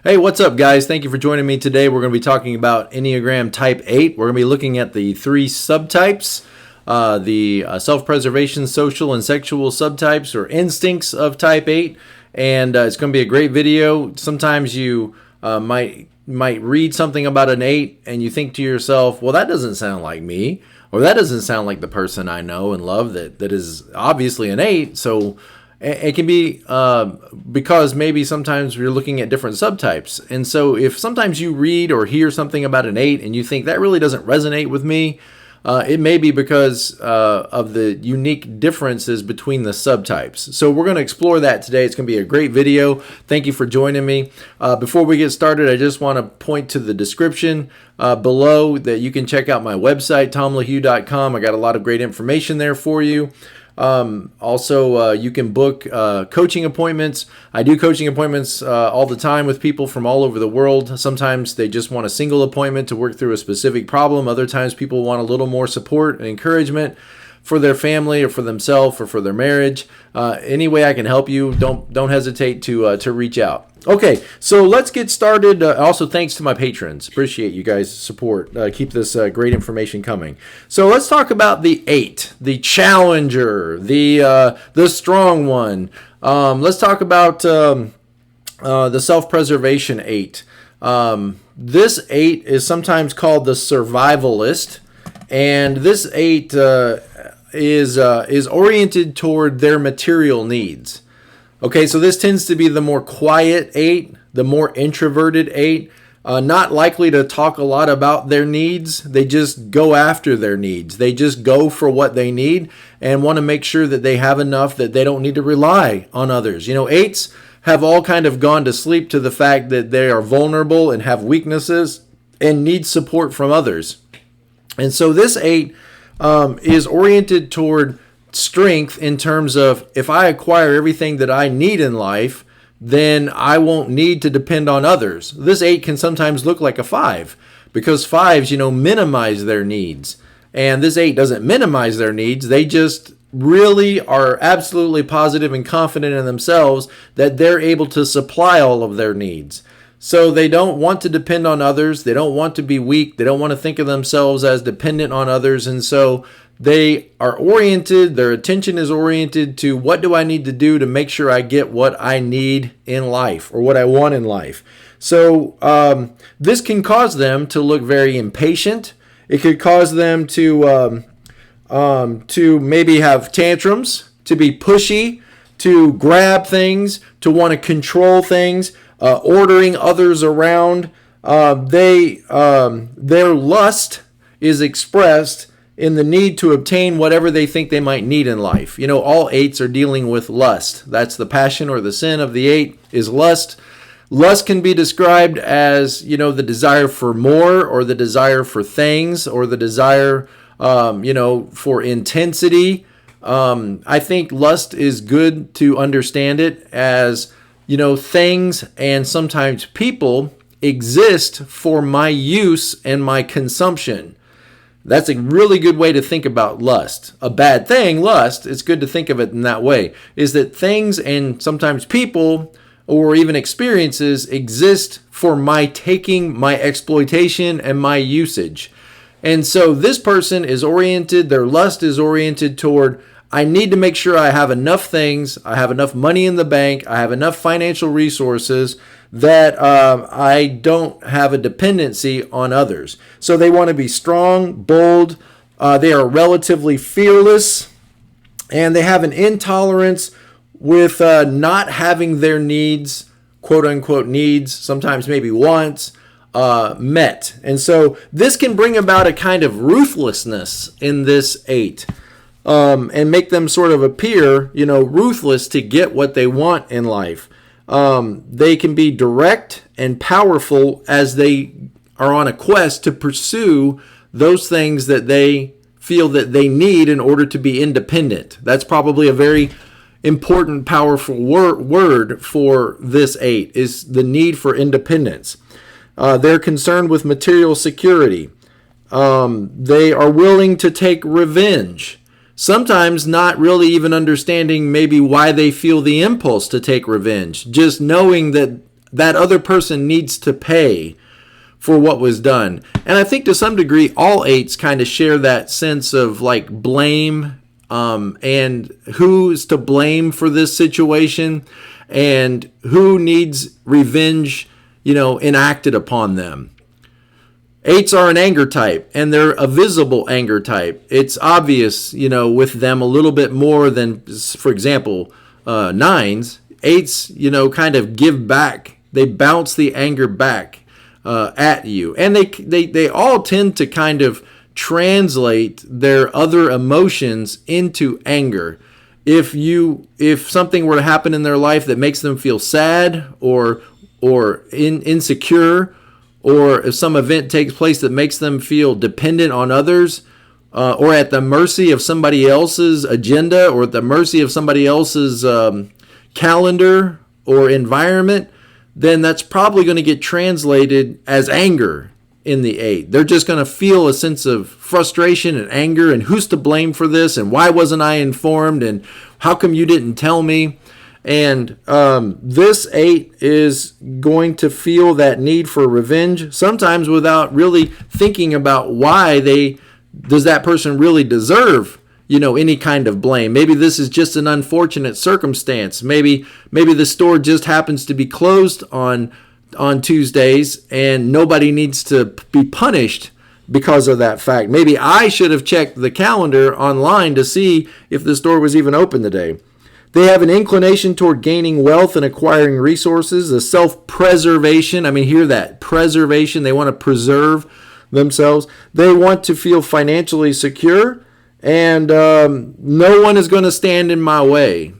Hey, what's up, guys? Thank you for joining me today. We're going to be talking about Enneagram Type 8. We're going to be looking at the three subtypes, the self-preservation, social, and sexual subtypes or instincts of Type 8. And it's going to be a great video. Sometimes you might read something about an 8 and you think to yourself, well, that doesn't sound like me, or that doesn't sound like the person I know and love that is obviously an 8. So it can be because maybe sometimes we're looking at different subtypes. And so if sometimes you read or hear something about an 8 and you think that really doesn't resonate with me, it may be because of the unique differences between the subtypes. So we're going to explore that today. It's going to be a great video. Thank you for joining me. Before we get started, I just want to point to the description below that you can check out my website, tomlahue.com. I got a lot of great information there for you. Also, you can book coaching appointments. I do coaching appointments all the time with people from all over the world. Sometimes they just want a single appointment to work through a specific problem. Other times people want a little more support and encouragement for their family or for themselves or for their marriage. Any way I can help you, don't hesitate to reach out. Okay, so let's get started. Also, thanks to my patrons. Appreciate you guys' support. Keep this great information coming. So let's talk about the 8, the challenger, the strong one. Let's talk about the self-preservation 8. This 8 is sometimes called the survivalist, and this 8 is oriented toward their material needs. Okay, so this tends to be the more quiet 8, the more introverted 8, not likely to talk a lot about their needs. They just go after their needs. They just go for what they need and want to make sure that they have enough that they don't need to rely on others. You know, 8s have all kind of gone to sleep to the fact that they are vulnerable and have weaknesses and need support from others. And so this 8 is oriented toward strength in terms of if I acquire everything that I need in life, then I won't need to depend on others. This 8 can sometimes look like a 5 because 5s, minimize their needs. And this 8 doesn't minimize their needs. They just really are absolutely positive and confident in themselves that they're able to supply all of their needs. So they don't want to depend on others. They don't want to be weak. They don't want to think of themselves as dependent on others. And so they are oriented, their attention is oriented to what do I need to do to make sure I get what I need in life or what I want in life. So this can cause them to look very impatient. It could cause them to maybe have tantrums, to be pushy, to grab things, to want to control things, ordering others around. Their lust is expressed in the need to obtain whatever they think they might need in life. All 8s are dealing with lust. That's the passion or the sin of the 8 is lust. Lust can be described as, the desire for more or the desire for things or the desire, for intensity. I think lust is good to understand it as, things and sometimes people exist for my use and my consumption. That's a really good way to think about lust. A bad thing, lust, it's good to think of it in that way, is that things and sometimes people or even experiences exist for my taking, my exploitation, and my usage. And so this person is oriented, their lust is oriented toward, I need to make sure I have enough things, I have enough money in the bank, I have enough financial resources that I don't have a dependency on others. So they want to be strong, bold, they are relatively fearless, and they have an intolerance with not having their needs, quote unquote needs, sometimes maybe wants, met. And so this can bring about a kind of ruthlessness in this 8. And make them sort of appear, ruthless to get what they want in life. They can be direct and powerful as they are on a quest to pursue those things that they feel that they need in order to be independent. That's probably a very important, powerful word for this 8, is the need for independence. They're concerned with material security. They are willing to take revenge. Sometimes not really even understanding maybe why they feel the impulse to take revenge. Just knowing that that other person needs to pay for what was done. And I think to some degree, all 8s kind of share that sense of like blame, and who's to blame for this situation and who needs revenge, enacted upon them. 8s are an anger type, and they're a visible anger type. It's obvious, with them a little bit more than, for example, 9s. 8s, kind of give back. They bounce the anger back at you. And they all tend to kind of translate their other emotions into anger. If something were to happen in their life that makes them feel sad or insecure, or if some event takes place that makes them feel dependent on others, or at the mercy of somebody else's agenda, or at the mercy of somebody else's calendar or environment, then that's probably going to get translated as anger in the 8. They're just going to feel a sense of frustration and anger, and who's to blame for this, and why wasn't I informed, and how come you didn't tell me? And this 8 is going to feel that need for revenge, sometimes without really thinking about why does that person really deserve, any kind of blame. Maybe this is just an unfortunate circumstance. Maybe the store just happens to be closed on Tuesdays, and nobody needs to be punished because of that fact. Maybe I should have checked the calendar online to see if the store was even open today. They have an inclination toward gaining wealth and acquiring resources, a self-preservation. Hear that, preservation. They want to preserve themselves. They want to feel financially secure, and no one is going to stand in my way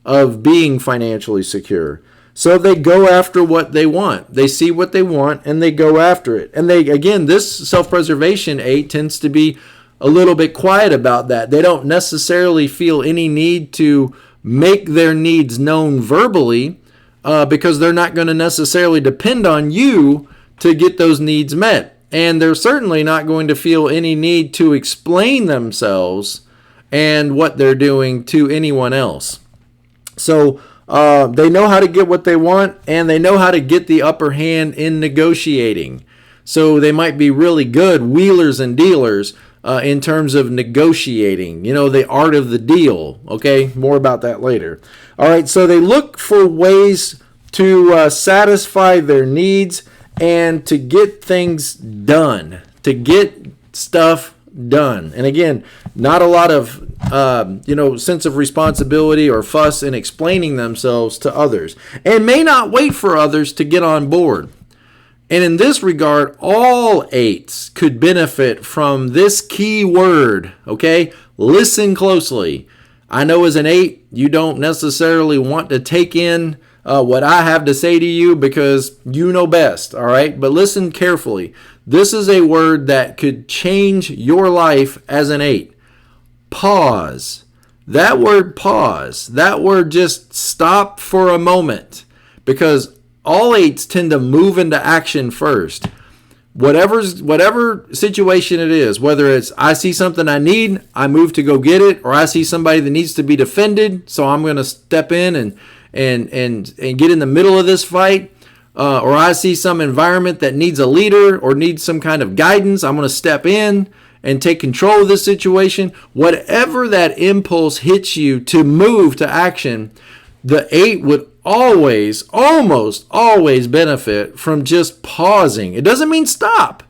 of being financially secure. So they go after what they want. They see what they want, and they go after it. And this self-preservation 8 tends to be a little bit quiet about that. They don't necessarily feel any need to make their needs known verbally, because they're not going to necessarily depend on you to get those needs met. And they're certainly not going to feel any need to explain themselves and what they're doing to anyone else. So they know how to get what they want, and they know how to get the upper hand in negotiating. So they might be really good wheelers and dealers in terms of negotiating, the art of the deal. Okay, more about that later. All right, so they look for ways to satisfy their needs and to get things done, to get stuff done. And again, not a lot of sense of responsibility or fuss in explaining themselves to others, and may not wait for others to get on board. And in this regard, all 8s could benefit from this key word, okay? Listen closely. I know as an 8, you don't necessarily want to take in what I have to say to you because you know best, all right? But listen carefully. This is a word that could change your life as an 8. Pause. That word pause, that word just stop for a moment, because all 8s tend to move into action first. Whatever situation it is, whether it's I see something I need, I move to go get it, or I see somebody that needs to be defended, so I'm going to step in and get in the middle of this fight, or I see some environment that needs a leader or needs some kind of guidance, I'm going to step in and take control of this situation. Whatever that impulse hits you to move to action, the 8 would almost always benefit from just pausing. It doesn't mean stop.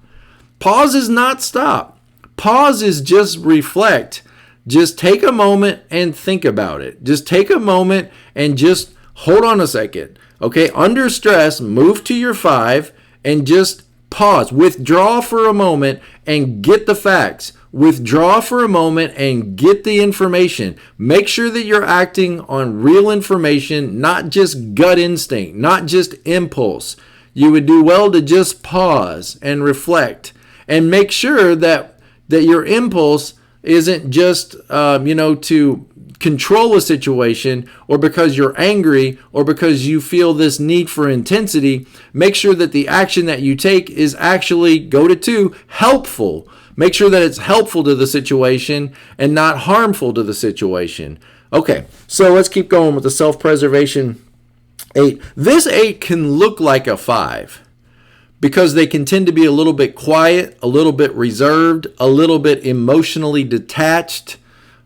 Pause is not stop. Pause is just reflect. Just take a moment and think about it. Just take a moment and just hold on a second. Okay, under stress, move to your 5 and just pause. Withdraw for a moment and get the facts. Withdraw for a moment and get the information. Make sure that you're acting on real information, not just gut instinct, not just impulse. You would do well to just pause and reflect and make sure that your impulse isn't just, to control a situation, or because you're angry, or because you feel this need for intensity. Make sure that the action that you take is actually, go to 2, helpful. Make sure that it's helpful to the situation and not harmful to the situation. Okay, so let's keep going with the self-preservation 8. This 8 can look like a 5 because they can tend to be a little bit quiet, a little bit reserved, a little bit emotionally detached.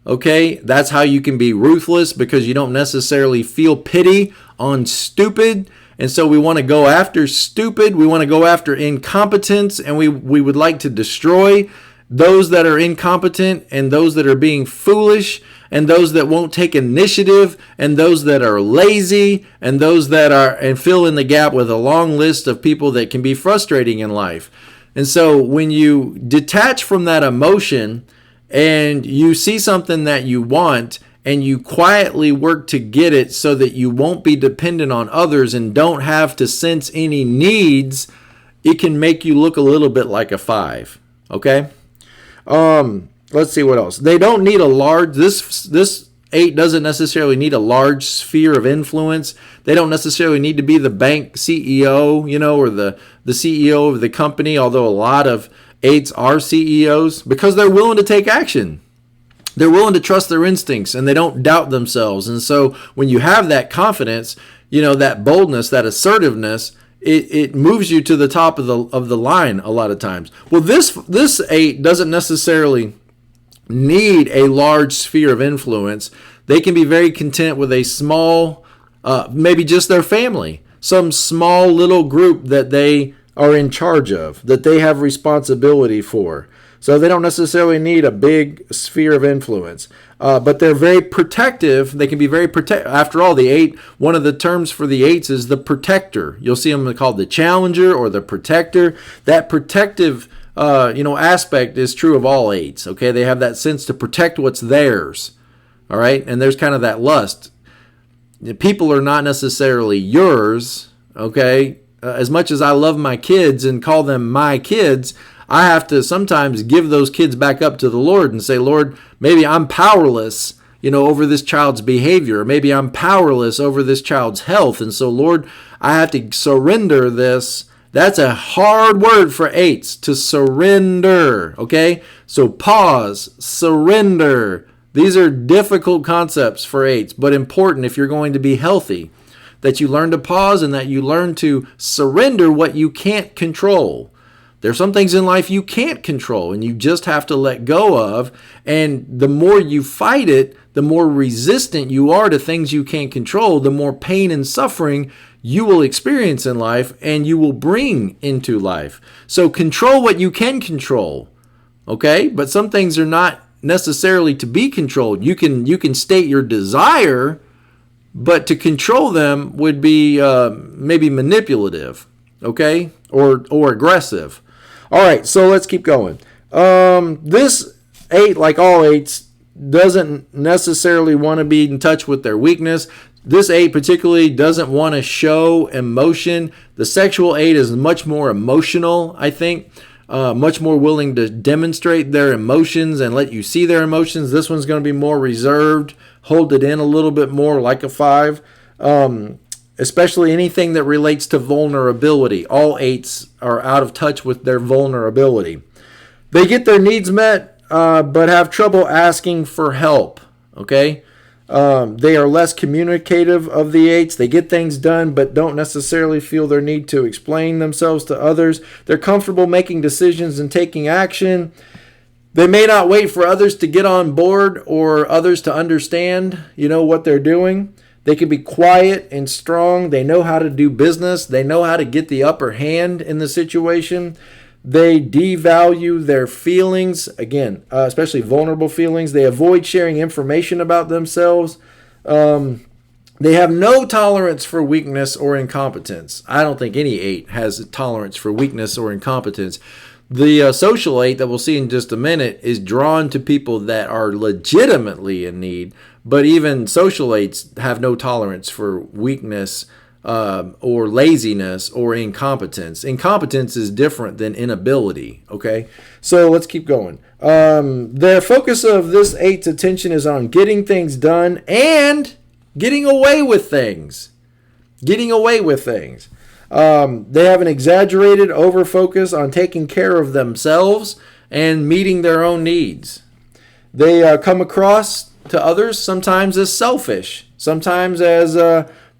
Okay, that's how you can be ruthless, because you don't necessarily feel pity on stupid. And so we want to go after stupid. We want to go after incompetence, and we would like to destroy those that are incompetent, and those that are being foolish, and those that won't take initiative, and those that are lazy, and those that are, and fill in the gap with a long list of people that can be frustrating in life. And so when you detach from that emotion and you see something that you want, and you quietly work to get it so that you won't be dependent on others and don't have to sense any needs, it can make you look a little bit like a 5. Okay? Let's see what else. They don't need a large, this 8 doesn't necessarily need a large sphere of influence. They don't necessarily need to be the bank CEO, or the CEO of the company, although a lot of 8s are CEOs, because they're willing to take action. They're willing to trust their instincts, and they don't doubt themselves. And so when you have that confidence, that boldness, that assertiveness, it moves you to the top of the line a lot of times. Well, this 8 doesn't necessarily need a large sphere of influence. They can be very content with a small, maybe just their family, some small little group that they are in charge of, that they have responsibility for. So they don't necessarily need a big sphere of influence, but they're very protective. They can be very protective. After all, the 8, one of the terms for the 8s is the protector. You'll see them called the challenger or the protector. That protective, aspect is true of all 8s. Okay, they have that sense to protect what's theirs. All right, and there's kind of that lust. People are not necessarily yours. Okay, as much as I love my kids and call them my kids, I have to sometimes give those kids back up to the Lord and say, Lord, maybe I'm powerless, over this child's behavior. Maybe I'm powerless over this child's health. And so, Lord, I have to surrender this. That's a hard word for 8s, to surrender. Okay? So pause, surrender. These are difficult concepts for 8s, but important if you're going to be healthy. That you learn to pause and that you learn to surrender what you can't control. There's some things in life you can't control, and you just have to let go of. And the more you fight it, the more resistant you are to things you can't control, the more pain and suffering you will experience in life and you will bring into life. So control what you can control, okay? But some things are not necessarily to be controlled. You can state your desire, but to control them would be maybe manipulative, okay, or aggressive. All right, so let's keep going. This 8, like all 8s, doesn't necessarily want to be in touch with their weakness. This 8 particularly doesn't want to show emotion. The sexual 8 is much more emotional, I think, much more willing to demonstrate their emotions and let you see their emotions. This one's going to be more reserved, hold it in a little bit more like a 5. Especially anything that relates to vulnerability. All 8s are out of touch with their vulnerability. They get their needs met, but have trouble asking for help. Okay? They are less communicative of the 8s. They get things done, but don't necessarily feel their need to explain themselves to others. They're comfortable making decisions and taking action. They may not wait for others to get on board or others to understand, what they're doing. They can be quiet and strong. They know how to do business. They know how to get the upper hand in the situation. They devalue their feelings, again, especially vulnerable feelings. They avoid sharing information about themselves. They have no tolerance for weakness or incompetence. I don't think any 8 has a tolerance for weakness or incompetence. The social 8 that we'll see in just a minute is drawn to people that are legitimately in need, but even social 8s have no tolerance for weakness or laziness or incompetence. Incompetence is different than inability, okay? So let's keep going. The focus of this 8's attention is on getting things done and getting away with things. Getting away with things. They have an exaggerated over-focus on taking care of themselves and meeting their own needs. They come across to others sometimes as selfish, sometimes as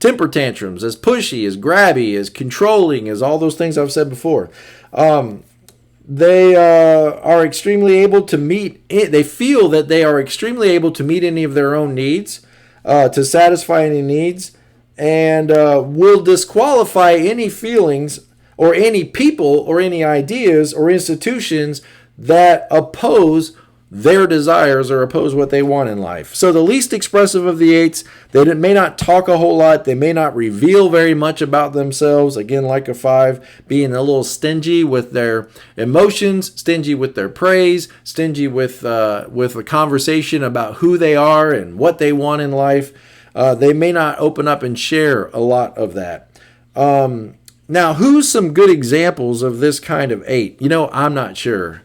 temper tantrums, as pushy, as grabby, as controlling, as all those things I've said before. They are extremely able to meet, they feel that they are extremely able to meet any of their own needs, to satisfy any needs, and will disqualify any feelings or any people or any ideas or institutions that oppose their desires or oppose what they want in life. So the least expressive of the 8s, they may not talk a whole lot. They may not reveal very much about themselves. Again, like a 5, being a little stingy with their emotions, stingy with their praise, stingy with a conversation about who they are and what they want in life. They may not open up and share a lot of that. Now, who's some good examples of this kind of 8? I'm not sure.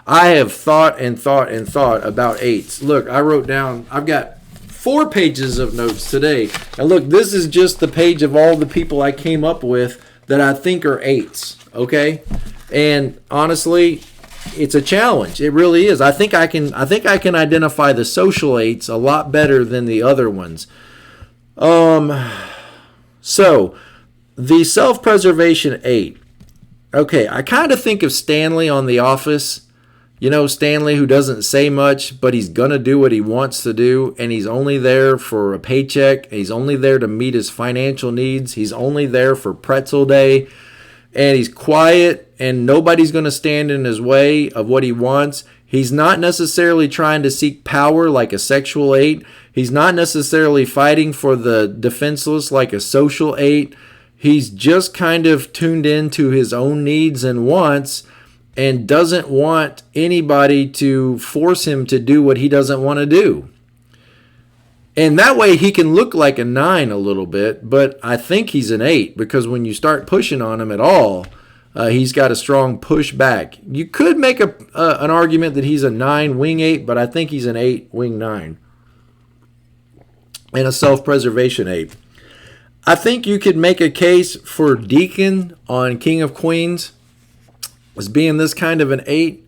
I have thought about 8s. Look, I wrote down, I've got 4 pages of notes today. And look, this is just the page of all the people I came up with that I think are 8s, okay? And honestly, it's a challenge. It really is. I think I can identify the social 8s a lot better than the other ones. So the self-preservation 8. Okay, I kind of think of Stanley on The Office. Stanley, who doesn't say much, but he's going to do what he wants to do, and he's only there for a paycheck. He's only there to meet his financial needs. He's only there for pretzel day, and he's quiet, and nobody's going to stand in his way of what he wants. He's not necessarily trying to seek power like a sexual 8. He's not necessarily fighting for the defenseless like a social 8. He's just kind of tuned into his own needs and wants, and doesn't want anybody to force him to do what he doesn't want to do. And that way he can look like a 9 a little bit, but I think he's an 8, because when you start pushing on him at all, he's got a strong push back. You could make an argument that he's a 9 wing 8, but I think he's an 8 wing 9. And a self-preservation 8. I think you could make a case for Deacon on King of Queens as being this kind of an 8.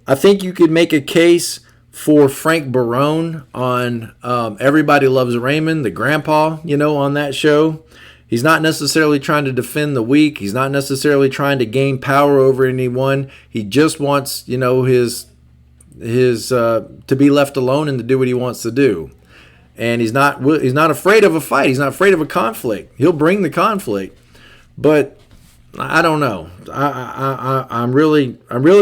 I think you could make a case for Frank Barone on Everybody Loves Raymond, the grandpa, on that show. He's not necessarily trying to defend the weak. He's not necessarily trying to gain power over anyone. He just wants, his to be left alone and to do what he wants to do. And he's not afraid of a fight. He's not afraid of a conflict. He'll bring the conflict, but I don't know. I'm really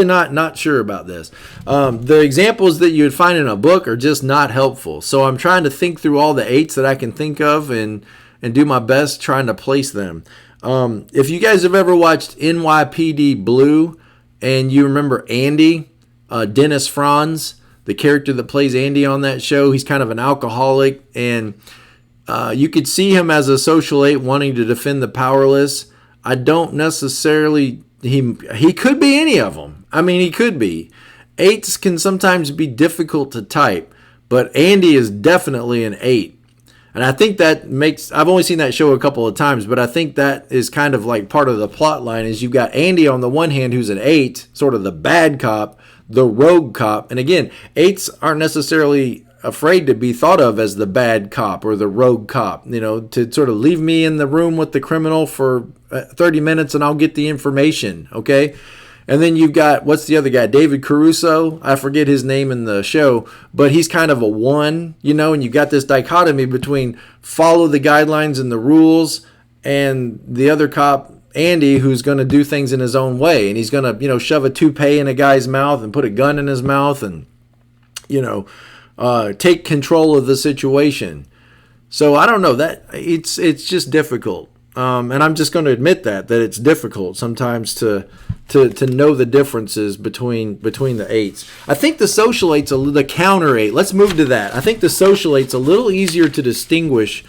not sure about this. The examples that you would find in a book are just not helpful. So I'm trying to think through all the 8s that I can think of and do my best trying to place them. If you guys have ever watched NYPD Blue and you remember Andy, Dennis Franz, the character that plays Andy on that show, he's kind of an alcoholic, and you could see him as a social 8 wanting to defend the powerless. I don't necessarily, he could be any of them. I mean, he could be. 8s can sometimes be difficult to type, but Andy is definitely an 8. And I think that I've only seen that show a couple of times, but I think that is kind of like part of the plot line is you've got Andy on the one hand who's an 8, sort of the bad cop, the rogue cop. And again, 8s aren't necessarily afraid to be thought of as the bad cop or the rogue cop, to sort of leave me in the room with the criminal for 30 minutes and I'll get the information, okay? And then you've got, what's the other guy, David Caruso? I forget his name in the show, but he's kind of a 1, and you've got this dichotomy between follow the guidelines and the rules and the other cop, Andy, who's going to do things in his own way. And he's going to, shove a toupee in a guy's mouth and put a gun in his mouth and, take control of the situation. So I don't know, that it's just difficult. And I'm just going to admit that it's difficult sometimes to know the differences between the 8s. I think the social 8's the counter 8. Let's move to that. I think the social 8's a little easier to distinguish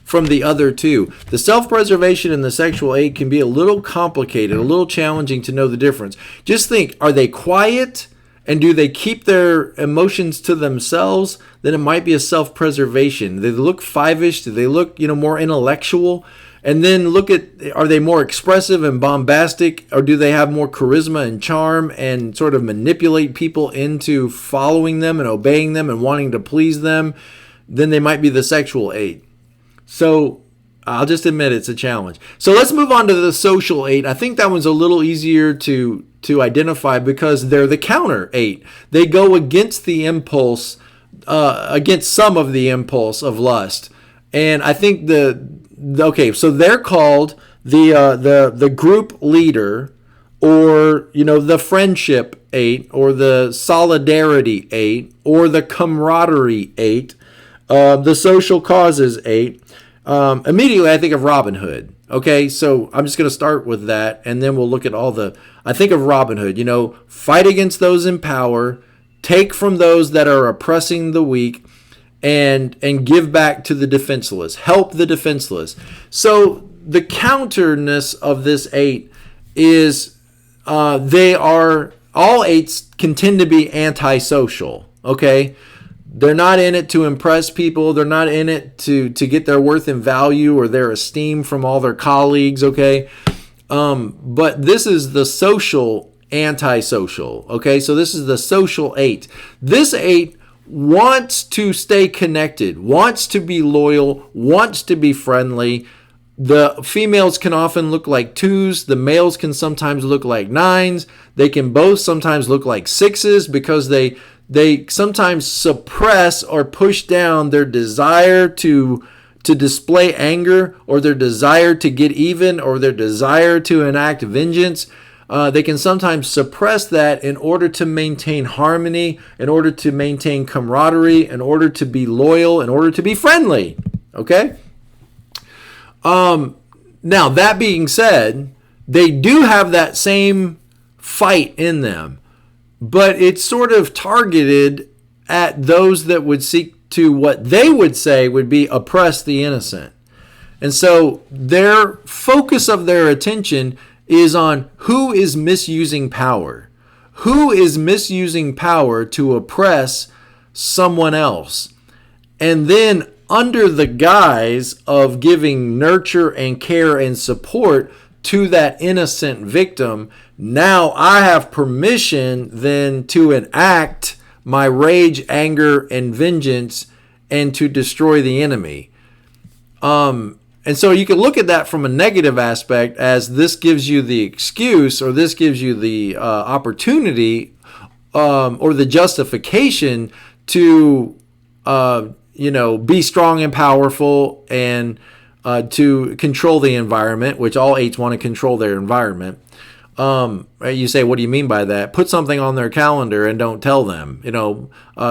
from the other two. The self-preservation and the sexual 8 can be a little complicated, a little challenging to know the difference. Just think, are they quiet? And do they keep their emotions to themselves? Then it might be a self-preservation. Do they look 5-ish? Do they look, more intellectual? And then look at, are they more expressive and bombastic? Or do they have more charisma and charm and sort of manipulate people into following them and obeying them and wanting to please them? Then they might be the sexual 8. So I'll just admit it's a challenge. So let's move on to the social 8. I think that one's a little easier to identify because they're the counter 8. They go against the impulse, against some of the impulse of lust. And I think so they're called the group leader, or the friendship 8, or the solidarity 8, or the camaraderie 8, the social causes 8. Immediately I think of Robin Hood. Okay, so I'm just going to start with that, and then we'll look at I think of Robin Hood, fight against those in power, take from those that are oppressing the weak, and give back to the defenseless, help the defenseless. So the counterness of this 8 is all 8s can tend to be antisocial, okay? They're not in it to impress people. They're not in it to get their worth and value or their esteem from all their colleagues, okay? But this is the social antisocial, okay? So this is the social 8. This 8 wants to stay connected, wants to be loyal, wants to be friendly. The females can often look like 2s. The males can sometimes look like 9s. They can both sometimes look like 6s because they sometimes suppress or push down their desire to display anger, or their desire to get even, or their desire to enact vengeance. They can sometimes suppress that in order to maintain harmony, in order to maintain camaraderie, in order to be loyal, in order to be friendly. Okay? Now, that being said, they do have that same fight in them, but it's sort of targeted at those that would seek to what they would say would be oppress the innocent. And so their focus of their attention is on who is misusing power. Who is misusing power to oppress someone else? And then under the guise of giving nurture and care and support to that innocent victim, now I have permission then to enact my rage, anger, and vengeance and to destroy the enemy. And so you can look at that from a negative aspect, as this gives you the excuse, or this gives you the opportunity or the justification to be strong and powerful and to control the environment, which all 8s want to control their environment. You say, what do you mean by that? Put something on their calendar and don't tell them.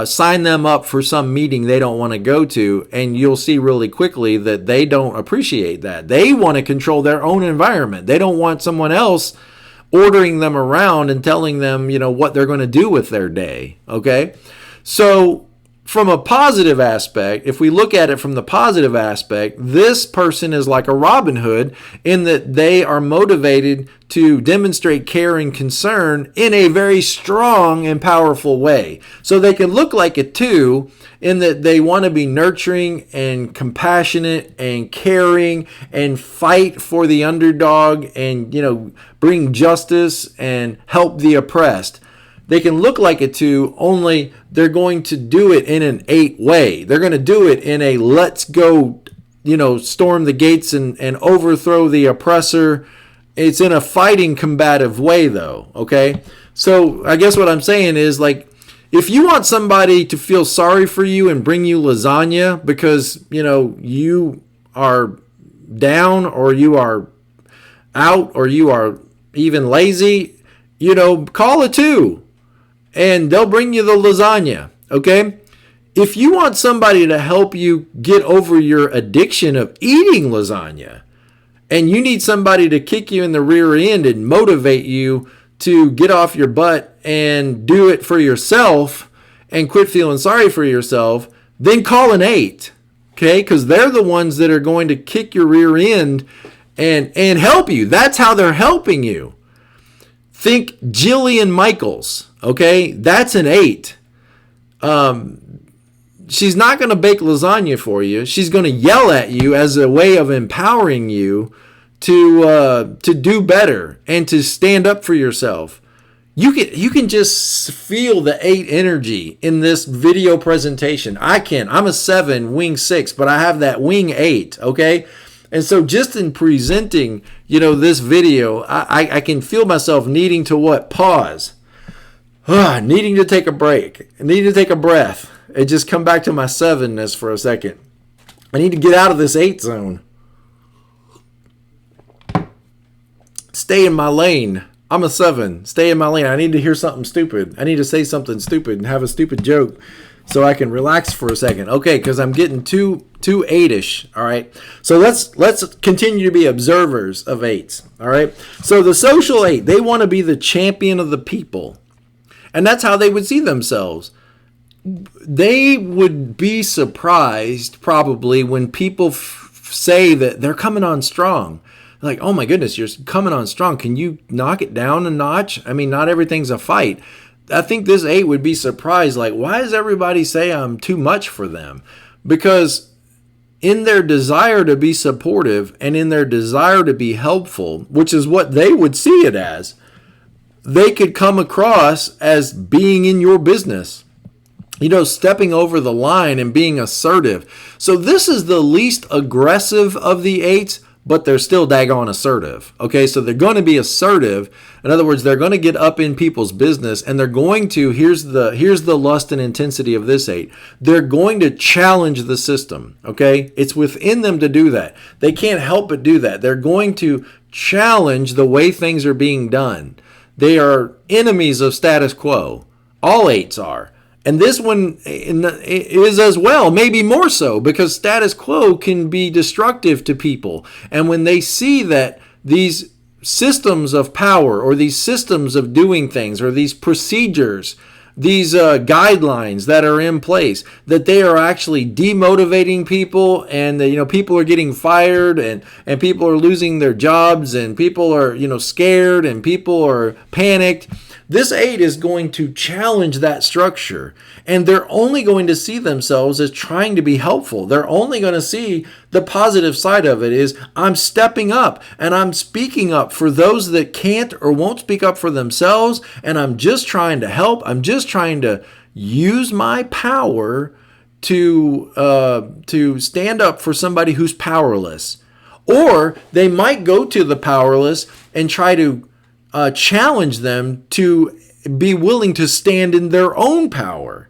Sign them up for some meeting they don't want to go to, and you'll see really quickly that they don't appreciate that. They want to control their own environment. They don't want someone else ordering them around and telling them, what they're going to do with their day. Okay? So from a positive aspect, if we look at it from the positive aspect, this person is like a Robin Hood in that they are motivated to demonstrate care and concern in a very strong and powerful way. So they can look like a 2 in that they want to be nurturing and compassionate and caring and fight for the underdog and, bring justice and help the oppressed. They can look like a 2, only they're going to do it in an 8 way. They're going to do it in a let's go, storm the gates and overthrow the oppressor. It's in a fighting, combative way, though, okay? So I guess what I'm saying is, if you want somebody to feel sorry for you and bring you lasagna because, you are down or you are out or you are even lazy, call a 2. And they'll bring you the lasagna, okay? If you want somebody to help you get over your addiction of eating lasagna, and you need somebody to kick you in the rear end and motivate you to get off your butt and do it for yourself and quit feeling sorry for yourself, then call an 8, okay? Because they're the ones that are going to kick your rear end and help you. That's how they're helping you. Think Jillian Michaels, okay? That's an 8. She's not going to bake lasagna for you. She's going to yell at you as a way of empowering you to do better and to stand up for yourself. You can just feel the 8 energy in this video presentation. I can. I'm a 7, wing 6, but I have that wing 8, okay? And so just in presenting, this video, I can feel myself needing to pause, needing to take a break, needing to take a breath, and just come back to my 7-ness for a second. I need to get out of this 8 zone. Stay in my lane. I'm a 7. Stay in my lane. I need to hear something stupid. I need to say something stupid and have a stupid joke so I can relax for a second. Okay, because I'm getting too 8-ish. All right. So let's continue to be observers of 8s. All right. So the social 8, they want to be the champion of the people. And that's how they would see themselves. They would be surprised probably when people say that they're coming on strong. Like, oh my goodness, you're coming on strong. Can you knock it down a notch? I mean, not everything's a fight. I think this 8 would be surprised. Like, why does everybody say I'm too much for them? Because in their desire to be supportive and in their desire to be helpful, which is what they would see it as, they could come across as being in your business. Stepping over the line and being assertive. So this is the least aggressive of the 8s, but they're still daggone assertive. Okay, so they're going to be assertive. In other words, they're going to get up in people's business, and they're going to, here's the lust and intensity of this 8. They're going to challenge the system. Okay, it's within them to do that. They can't help but do that. They're going to challenge the way things are being done. They are enemies of status quo. All 8s are. And this one is as well, maybe more so, because status quo can be destructive to people. And when they see that these systems of power or these systems of doing things or these procedures, these guidelines that are in place, that they are actually demotivating people, and people are getting fired, and people are losing their jobs, and people are scared, and people are panicked. This 8 is going to challenge that structure, and they're only going to see themselves as trying to be helpful. They're only going to see the positive side of it is, I'm stepping up and I'm speaking up for those that can't or won't speak up for themselves, and I'm just trying to help. I'm just trying to use my power to stand up for somebody who's powerless. Or they might go to the powerless and try to challenge them to be willing to stand in their own power.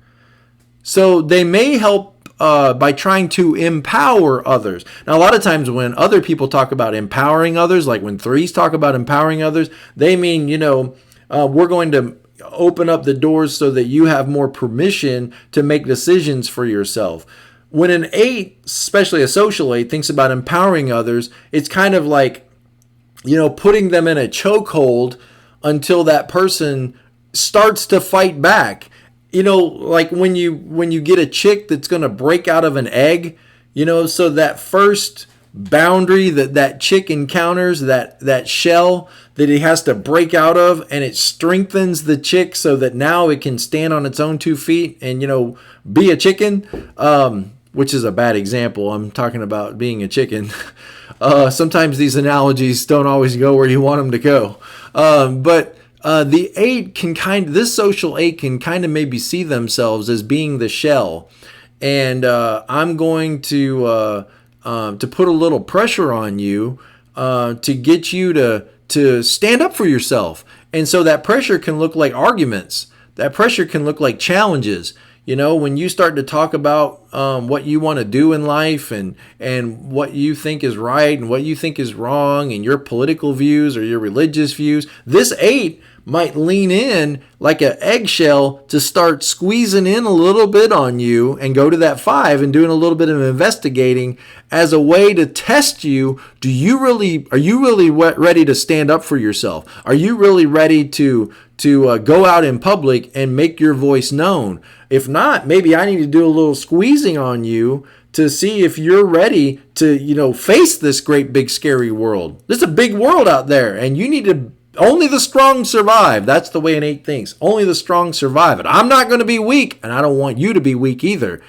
So they may help by trying to empower others. Now, a lot of times when other people talk about empowering others, like when 3s talk about empowering others, they mean, we're going to open up the doors so that you have more permission to make decisions for yourself. When an 8, especially a social 8, thinks about empowering others, it's kind of like, putting them in a chokehold until that person starts to fight back. Like when you get a chick that's going to break out of an egg, so that first boundary that chick encounters, that shell that it has to break out of, and it strengthens the chick so that now it can stand on its own 2 feet and, be a chicken, which is a bad example. I'm talking about being a chicken. Sometimes these analogies don't always go where you want them to go. But the 8 this social 8 can kind of maybe see themselves as being the shell. And I'm going to put a little pressure on you to get you to stand up for yourself. And so that pressure can look like arguments. That pressure can look like challenges. When you start to talk about what you want to do in life and what you think is right and what you think is wrong and your political views or your religious views, this 8 might lean in like an eggshell to start squeezing in a little bit on you and go to that 5 and doing a little bit of investigating as a way to test you. Are you really ready to stand up for yourself? Are you really ready to go out in public and make your voice known? If not, maybe I need to do a little squeezing on you to see if you're ready to, face this great, big, scary world. There's a big world out there, and you need to, only the strong survive. That's the way an 8 thinks. Only the strong survive. And I'm not going to be weak, and I don't want you to be weak either.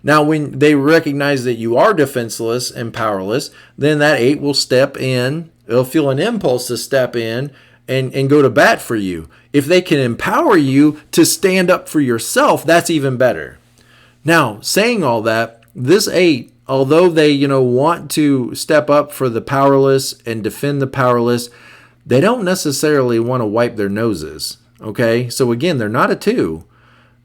Now, when they recognize that you are defenseless and powerless, then that 8 will step in. It'll feel an impulse to step in and go to bat for you. If they can empower you to stand up for yourself, that's even better. Now, saying all that, this 8 although they, want to step up for the powerless and defend the powerless, they don't necessarily want to wipe their noses. Okay, so again, they're not a 2.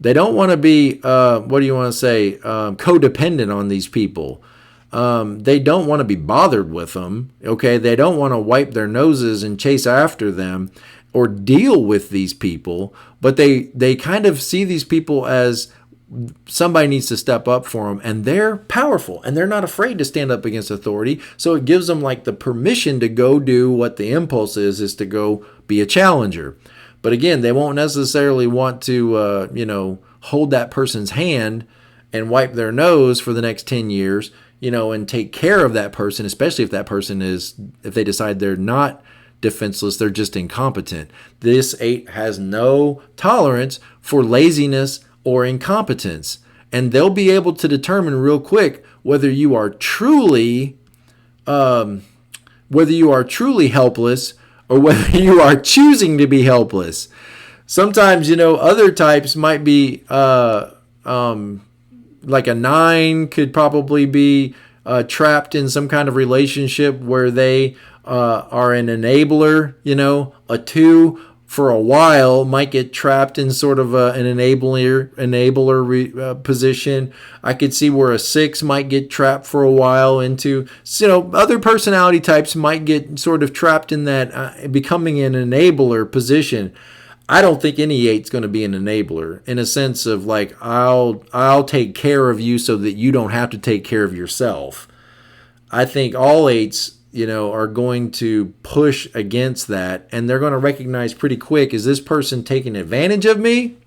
They don't want to be, codependent on these people. They don't want to be bothered with them. Okay, they don't want to wipe their noses and chase after them or deal with these people, but they kind of see these people as somebody needs to step up for them, and they're powerful and they're not afraid to stand up against authority. So it gives them like the permission to go do what the impulse is to go be a challenger. But again, they won't necessarily want to, hold that person's hand and wipe their nose for the next 10 years, and take care of that person, especially if that person if they decide they're not defenseless, they're just incompetent. This 8 has no tolerance for laziness or incompetence, and they'll be able to determine real quick whether you are truly helpless or whether you are choosing to be helpless. Sometimes, other types might be like a 9 could probably be trapped in some kind of relationship where they are an enabler. A 2 for a while might get trapped in sort of an enabler position. I could see where a 6 might get trapped for a while into, other personality types might get sort of trapped in that becoming an enabler position. I don't think any 8's going to be an enabler in a sense of like, I'll take care of you so that you don't have to take care of yourself. I think all 8's, are going to push against that, and they're going to recognize pretty quick, is this person taking advantage of me?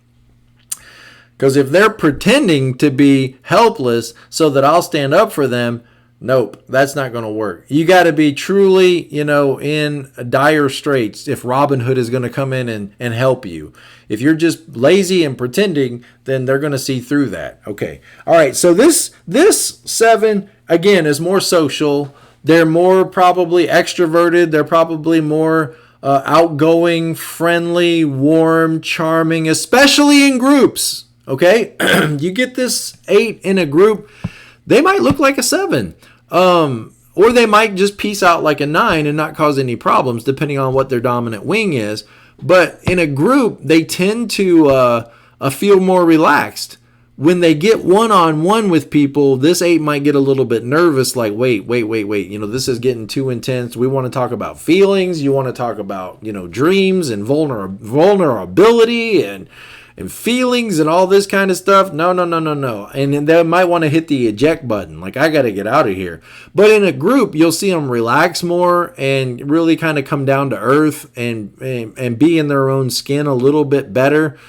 Because if they're pretending to be helpless so that I'll stand up for them, nope, that's not going to work. You got to be truly, in dire straits if Robin Hood is going to come in and help you. If you're just lazy and pretending, then they're going to see through that. Okay. All right. So this 7, again, is more social. They're more probably extroverted. They're probably more outgoing, friendly, warm, charming, especially in groups. Okay. You get this 8 in a group, they might look like a 7. Or they might just peace out like a 9 and not cause any problems, depending on what their dominant wing is. But in a group, they tend to feel more relaxed. When they get one-on-one with people, this 8 might get a little bit nervous, like, wait. This is getting too intense. We want to talk about feelings. You want to talk about, dreams and vulnerability and feelings and all this kind of stuff. No. And they might want to hit the eject button. Like, I got to get out of here. But in a group, you'll see them relax more and really kind of come down to earth and be in their own skin a little bit better.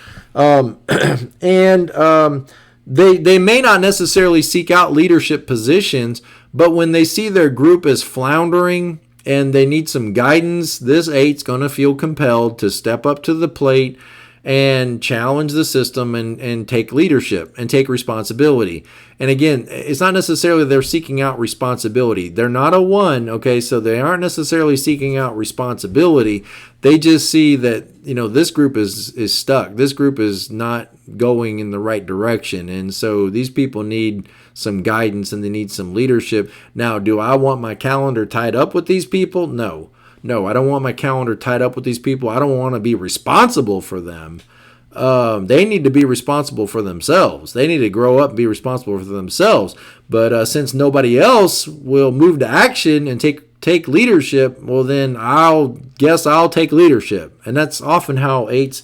They may not necessarily seek out leadership positions, but when they see their group is floundering and they need some guidance, this 8's going to feel compelled to step up to the plate and challenge the system and take leadership and take responsibility. And again, it's not necessarily they're seeking out responsibility. They're not a 1, okay? So they aren't necessarily seeking out responsibility. They just see that, this group is stuck. This group is not going in the right direction. And so these people need some guidance and they need some leadership. Now, do I want my calendar tied up with these people? No, I don't want my calendar tied up with these people. I don't want to be responsible for them. They need to be responsible for themselves. They need to grow up and be responsible for themselves. But since nobody else will move to action and take leadership, well, then I'll take leadership. And that's often how 8's,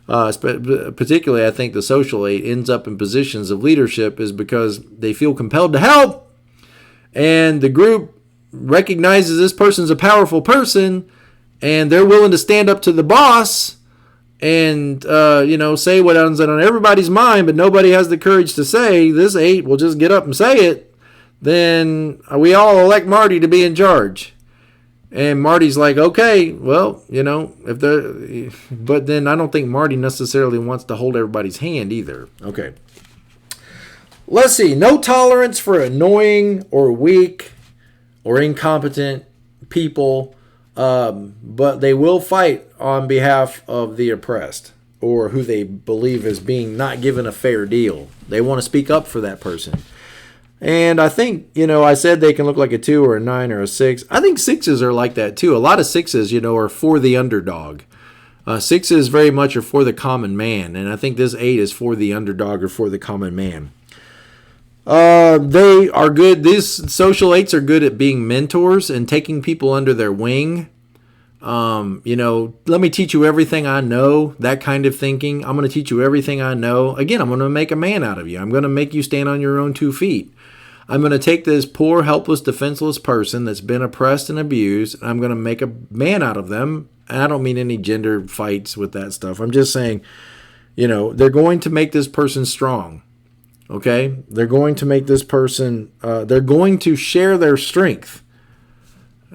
particularly I think the social 8, ends up in positions of leadership, is because they feel compelled to help. And the group recognizes this person's a powerful person and they're willing to stand up to the boss and say what's on everybody's mind, but nobody has the courage to say. This 8 will just get up and say it. Then we all elect Marty to be in charge, and Marty's like, okay, well, but then I don't think Marty necessarily wants to hold everybody's hand either. Okay, let's see. No tolerance for annoying or weak or incompetent people, but they will fight on behalf of the oppressed or who they believe is being not given a fair deal. They want to speak up for that person. And I think, I said they can look like a 2 or a 9 or a 6. I think 6s are like that too. A lot of 6s, are for the underdog. 6s very much are for the common man. And I think this 8 is for the underdog or for the common man. They are good. These social 8s are good at being mentors and taking people under their wing. Let me teach you everything I know, that kind of thinking. I'm going to teach you everything I know. Again, I'm going to make a man out of you. I'm going to make you stand on your own 2 feet. I'm going to take this poor, helpless, defenseless person that's been oppressed and abused, and I'm going to make a man out of them. And I don't mean any gender fights with that stuff. I'm just saying, they're going to make this person strong. Okay? They're going to make this person, they're going to share their strength.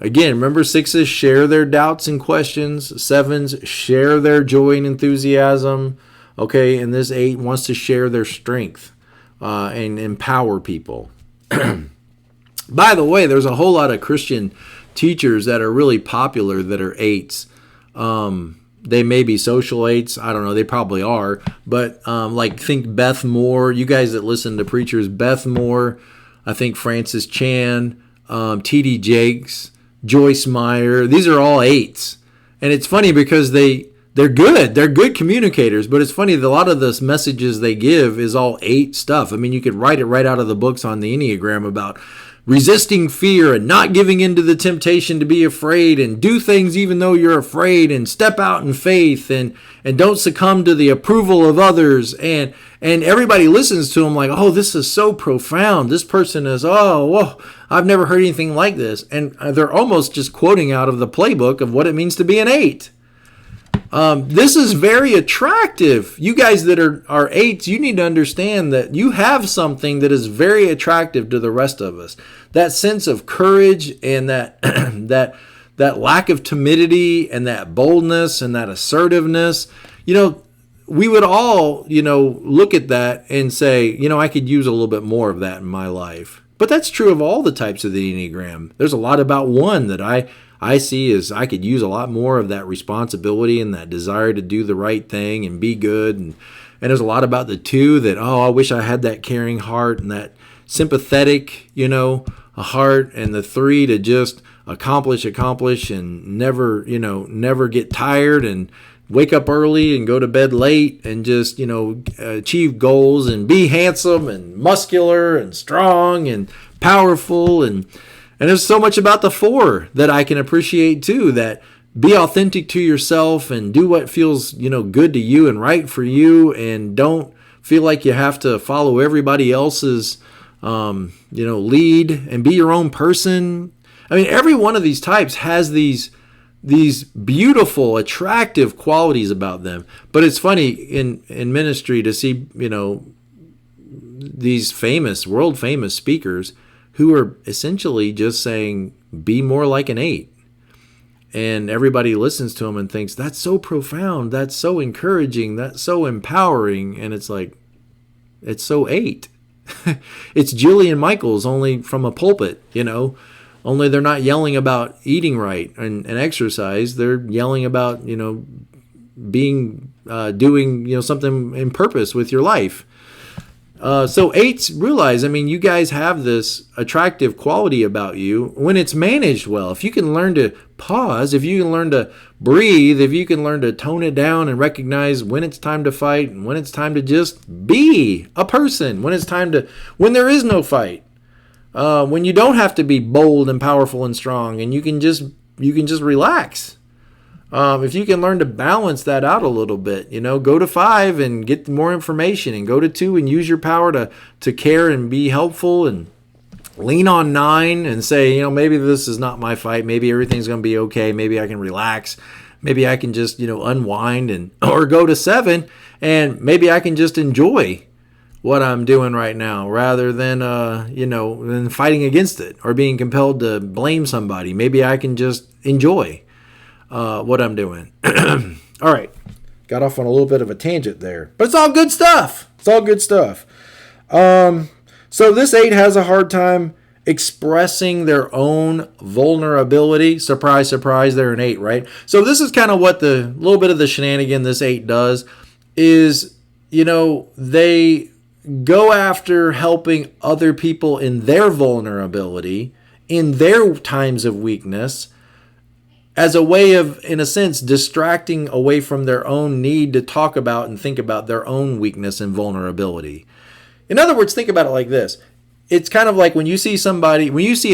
Again, remember 6s share their doubts and questions. 7s share their joy and enthusiasm. Okay? And this 8 wants to share their strength and empower people. By the way, there's a whole lot of Christian teachers that are really popular that are 8s. They may be social 8s. I don't know. They probably are. But think Beth Moore. You guys that listen to preachers, Beth Moore. I think Francis Chan, T.D. Jakes, Joyce Meyer. These are all 8s. And it's funny because they're good. They're good communicators. But it's funny that a lot of the messages they give is all 8 stuff. I mean, you could write it right out of the books on the Enneagram about resisting fear and not giving into the temptation to be afraid and do things even though you're afraid and step out in faith and don't succumb to the approval of others. And everybody listens to them like, oh, this is so profound. This person is, whoa, I've never heard anything like this. And they're almost just quoting out of the playbook of what it means to be an 8. This is very attractive. You guys that are 8s, you need to understand that you have something that is very attractive to the rest of us. That sense of courage and that that lack of timidity and that boldness and that assertiveness. We would all, look at that and say, I could use a little bit more of that in my life. But that's true of all the types of the Enneagram. There's a lot about 1 that I see as I could use a lot more of that responsibility and that desire to do the right thing and be good. And there's a lot about the 2 that, I wish I had that caring heart and that sympathetic, a heart. And the 3 to just accomplish and never get tired and wake up early and go to bed late and just, achieve goals and be handsome and muscular and strong and powerful. And there's so much about the 4 that I can appreciate too, that be authentic to yourself and do what feels, good to you and right for you. And don't feel like you have to follow everybody else's, lead and be your own person. I mean, every one of these types has these beautiful, attractive qualities about them. But it's funny in ministry to see, these world famous speakers who are essentially just saying, be more like an 8. And everybody listens to them and thinks, that's so profound, that's so encouraging, that's so empowering. And it's like, it's so 8. It's Jillian Michaels, only from a pulpit, Only they're not yelling about eating right and exercise. They're yelling about, doing, something in purpose with your life. So 8s realize, you guys have this attractive quality about you when it's managed well. If you can learn to pause, if you can learn to breathe, if you can learn to tone it down and recognize when it's time to fight and when it's time to just be a person, when there is no fight, when you don't have to be bold and powerful and strong and you can just relax. If you can learn to balance that out a little bit, go to 5 and get more information and go to 2 and use your power to care and be helpful and lean on 9 and say, maybe this is not my fight. Maybe everything's going to be okay. Maybe I can relax. Maybe I can just, unwind or go to 7 and maybe I can just enjoy what I'm doing right now rather than, than fighting against it or being compelled to blame somebody. Maybe I can just enjoy what I'm doing. All right. Got off on a little bit of a tangent there, but it's all good stuff. So this 8 has a hard time expressing their own vulnerability. Surprise, surprise, they're an 8, right? So this is kind of what little bit of the shenanigan this 8 does is, they go after helping other people in their vulnerability, in their times of weakness, as a way of, in a sense, distracting away from their own need to talk about and think about their own weakness and vulnerability. In other words, think about it like this. It's kind of like when you see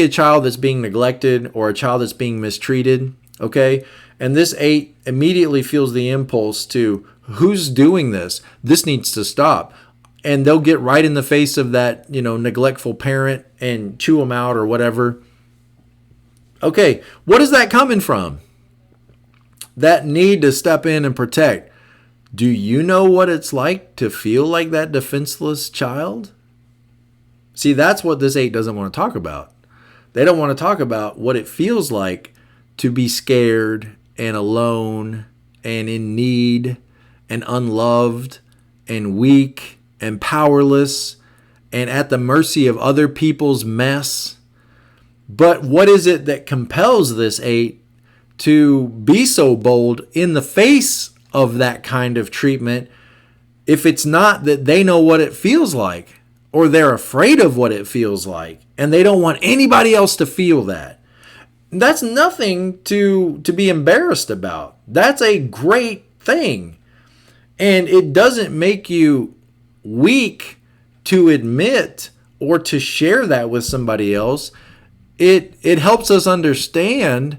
a child that's being neglected or a child that's being mistreated, okay? And this 8 immediately feels the impulse to, who's doing this? This needs to stop. And they'll get right in the face of that, neglectful parent and chew them out or whatever. Okay, what is that coming from? That need to step in and protect. Do you know what it's like to feel like that defenseless child? See, that's what this 8 doesn't want to talk about. They don't want to talk about what it feels like to be scared and alone and in need and unloved and weak and powerless and at the mercy of other people's mess. But what is it that compels this 8 to be so bold in the face of that kind of treatment if it's not that they know what it feels like or they're afraid of what it feels like and they don't want anybody else to feel that? That's nothing to be embarrassed about. That's a great thing. And it doesn't make you weak to admit or to share that with somebody else. It helps us understand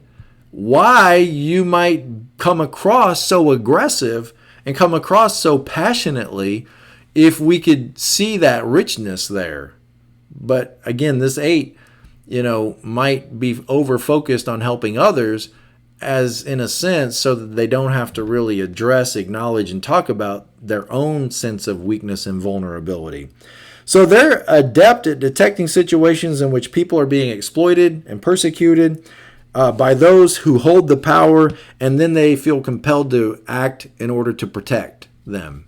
why you might come across so aggressive and come across so passionately if we could see that richness there. But again, this 8, might be over-focused on helping others as, in a sense, so that they don't have to really address, acknowledge, and talk about their own sense of weakness and vulnerability. So they're adept at detecting situations in which people are being exploited and persecuted by those who hold the power, and then they feel compelled to act in order to protect them.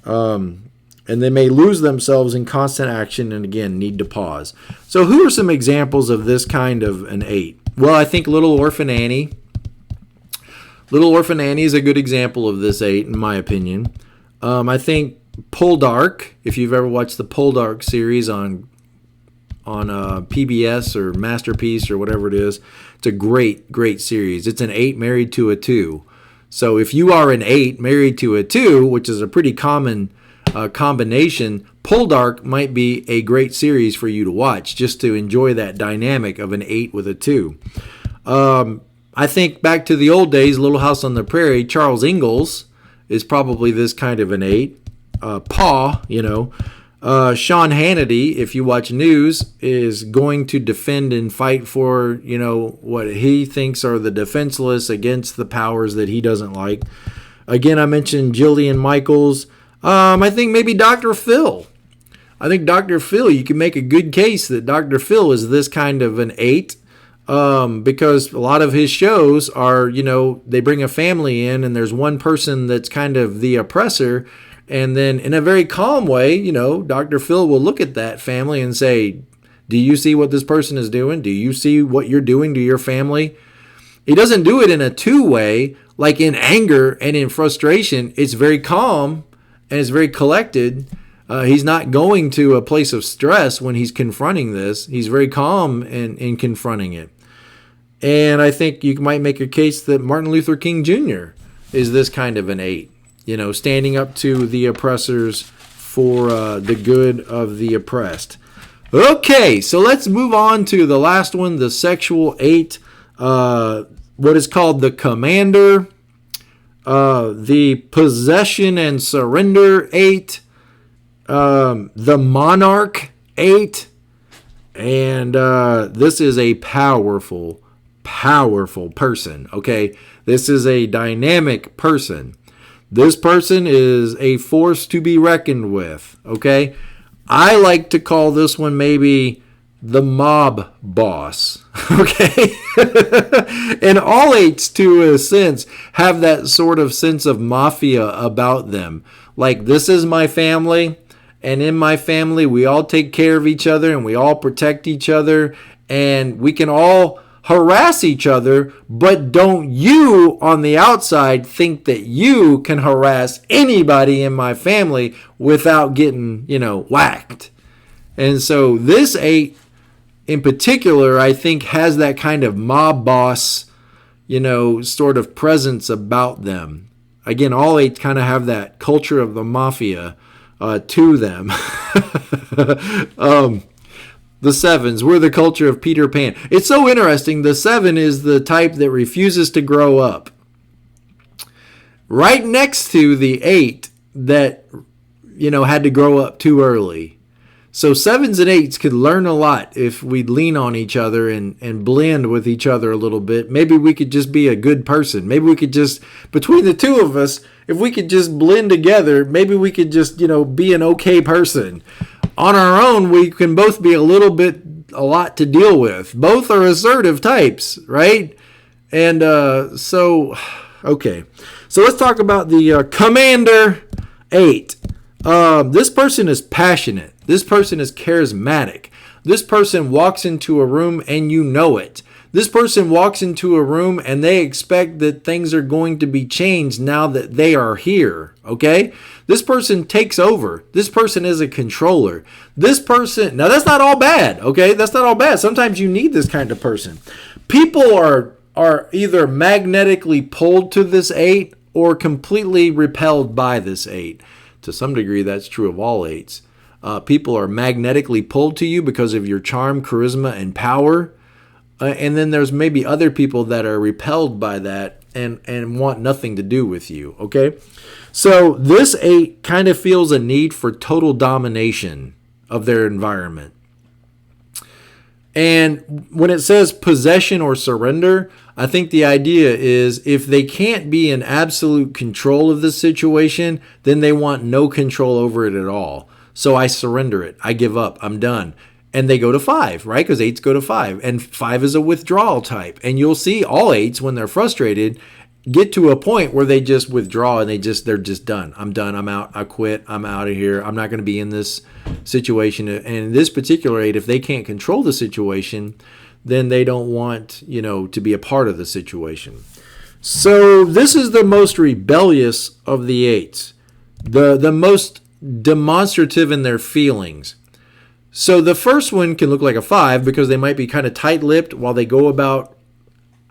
And they may lose themselves in constant action and, again, need to pause. So who are some examples of this kind of an 8? Well, I think Little Orphan Annie. Little Orphan Annie is a good example of this 8, in my opinion. I think Poldark, if you've ever watched the Poldark series on PBS or Masterpiece or whatever it is, it's a great series. It's an 8 married to a 2. So if you are an 8 married to a 2, which is a pretty common combination, Poldark might be a great series for you to watch just to enjoy that dynamic of an 8 with a 2. I think back to the old days, Little House on the Prairie, Charles Ingalls is probably this kind of an 8. Paw, Sean Hannity, if you watch news, is going to defend and fight for, what he thinks are the defenseless against the powers that he doesn't like. Again, I mentioned Jillian Michaels. I think maybe Dr. Phil. I think Dr. Phil, you can make a good case that Dr. Phil is this kind of an 8 because a lot of his shows are, they bring a family in and there's one person that's kind of the oppressor. And then in a very calm way, Dr. Phil will look at that family and say, do you see what this person is doing? Do you see what you're doing to your family? He doesn't do it in a 2-way, like in anger and in frustration. It's very calm and it's very collected. He's not going to a place of stress when he's confronting this. He's very calm in confronting it. And I think you might make a case that Martin Luther King Jr. is this kind of an 8. Standing up to the oppressors for the good of the oppressed. Okay, so let's move on to the last one, the sexual 8, what is called the commander, the possession and surrender 8, the monarch 8, and this is a powerful person, okay? This is a dynamic person. This person is a force to be reckoned with, okay? I like to call this one maybe the mob boss, okay? And all 8s, to a sense, have that sort of sense of mafia about them. Like, this is my family, and in my family, we all take care of each other, and we all protect each other, and we can all harass each other, but don't you on the outside think that you can harass anybody in my family without getting, whacked. And so this 8 in particular, I think, has that kind of mob boss, sort of presence about them. Again, all 8 kind of have that culture of the mafia to them. The 7s, we're the culture of Peter Pan. It's so interesting. The 7 is the type that refuses to grow up. Right next to the 8 that, had to grow up too early. So 7s and 8s could learn a lot if we lean on each other and blend with each other a little bit. Maybe we could just be a good person. Maybe we could just, between the two of us, if we could just blend together, maybe we could just, be an okay person. On our own, we can both be a lot to deal with. Both are assertive types, right? And okay. So let's talk about the Commander 8. This person is passionate. This person is charismatic. This person walks into a room and you know it. This person walks into a room and they expect that things are going to be changed now that they are here, okay? This person takes over. This person is a controller. This person, now that's not all bad, okay? That's not all bad. Sometimes you need this kind of person. People are either magnetically pulled to this 8 or completely repelled by this 8. To some degree, that's true of all 8s. People are magnetically pulled to you because of your charm, charisma, and power. And then there's maybe other people that are repelled by that and want nothing to do with you, okay? So this 8 kind of feels a need for total domination of their environment. And when it says possession or surrender, I think the idea is if they can't be in absolute control of the situation, then they want no control over it at all. So I surrender it. I give up. I'm done. And they go to 5, right? Because 8s go to 5. And 5 is a withdrawal type. And you'll see all 8s, when they're frustrated, get to a point where they just withdraw and they're just done. I'm done. I'm out. I quit. I'm out of here. I'm not going to be in this situation. And in this particular 8, if they can't control the situation, then they don't want, to be a part of the situation. So this is the most rebellious of the 8s. The most demonstrative in their feelings. So the first one can look like a 5 because they might be kind of tight-lipped while they go about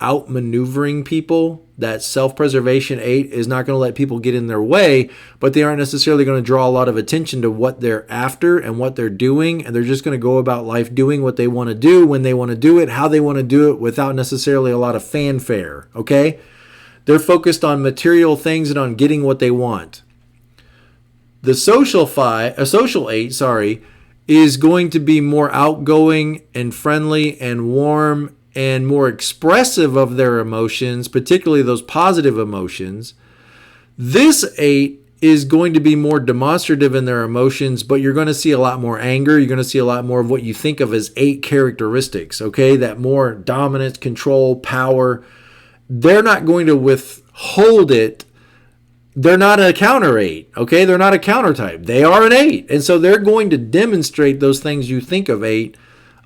outmaneuvering people. That self-preservation 8 is not going to let people get in their way, but they aren't necessarily going to draw a lot of attention to what they're after and what they're doing, and they're just going to go about life doing what they want to do, when they want to do it, how they want to do it, without necessarily a lot of fanfare, okay? They're focused on material things and on getting what they want. The social 8, is going to be more outgoing and friendly and warm and more expressive of their emotions, particularly those positive emotions. This 8 is going to be more demonstrative in their emotions, but you're going to see a lot more anger. You're going to see a lot more of what you think of as 8 characteristics, okay? That more dominance, control, power. They're not going to withhold it. They're not a counter 8, okay? They're not a counter type. They are an 8. And so they're going to demonstrate those things you think of 8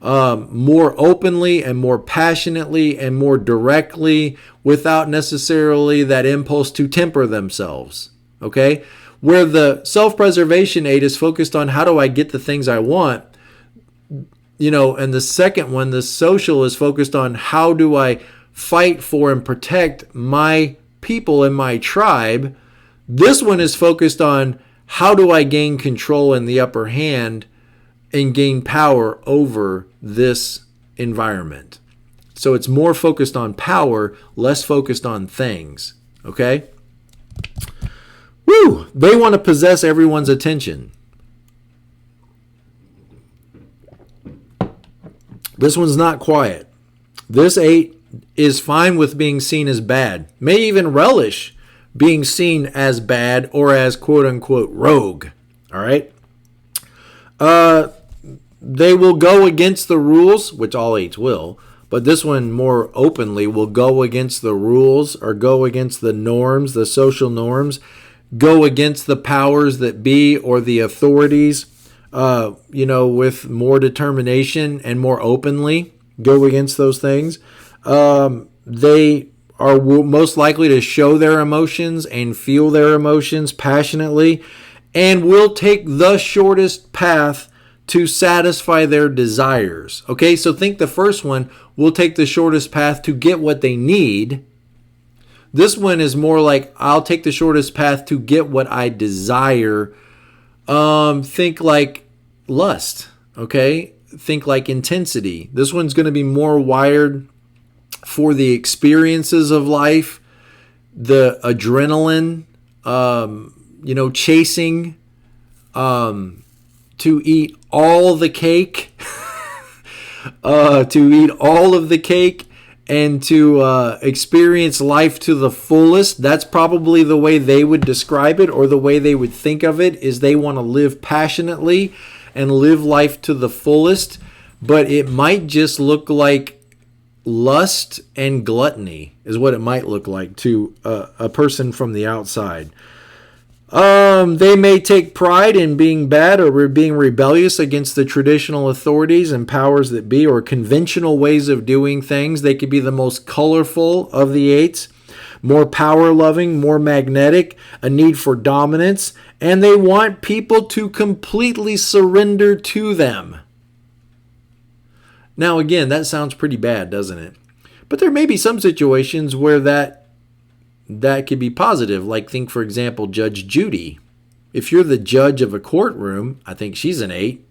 more openly and more passionately and more directly without necessarily that impulse to temper themselves, okay? Where the self-preservation 8 is focused on how do I get the things I want, and the second one, the social, is focused on how do I fight for and protect my people and my tribe. This one is focused on how do I gain control and the upper hand and gain power over this environment. So it's more focused on power, less focused on things, okay? Woo! They want to possess everyone's attention. This one's not quiet. This 8 is fine with being seen as bad, may even relish being seen as bad or as quote-unquote rogue, all right? They will go against the rules, which all 8s will, but this one more openly will go against the rules or go against the norms, the social norms, go against the powers that be or the authorities, with more determination and more openly, go against those things. They are most likely to show their emotions and feel their emotions passionately, and will take the shortest path to satisfy their desires. Okay, so think the first one will take the shortest path to get what they need. This one is more like, I'll take the shortest path to get what I desire. Think like lust, okay? Think like intensity. This one's going to be more wired for the experiences of life, the adrenaline, chasing, to eat all the cake, and to experience life to the fullest. That's probably the way they would describe it, or the way they would think of it, is they want to live passionately and live life to the fullest. But it might just look like lust and gluttony is what it might look like to a person from the outside. They may take pride in being bad or being rebellious against the traditional authorities and powers that be, or conventional ways of doing things. They could be the most colorful of the eights, more power-loving, more magnetic, a need for dominance, and they want people to completely surrender to them. Now, again, that sounds pretty bad, doesn't it? But there may be some situations where that could be positive. Like, think, for example, Judge Judy. If you're the judge of a courtroom, I think she's an 8.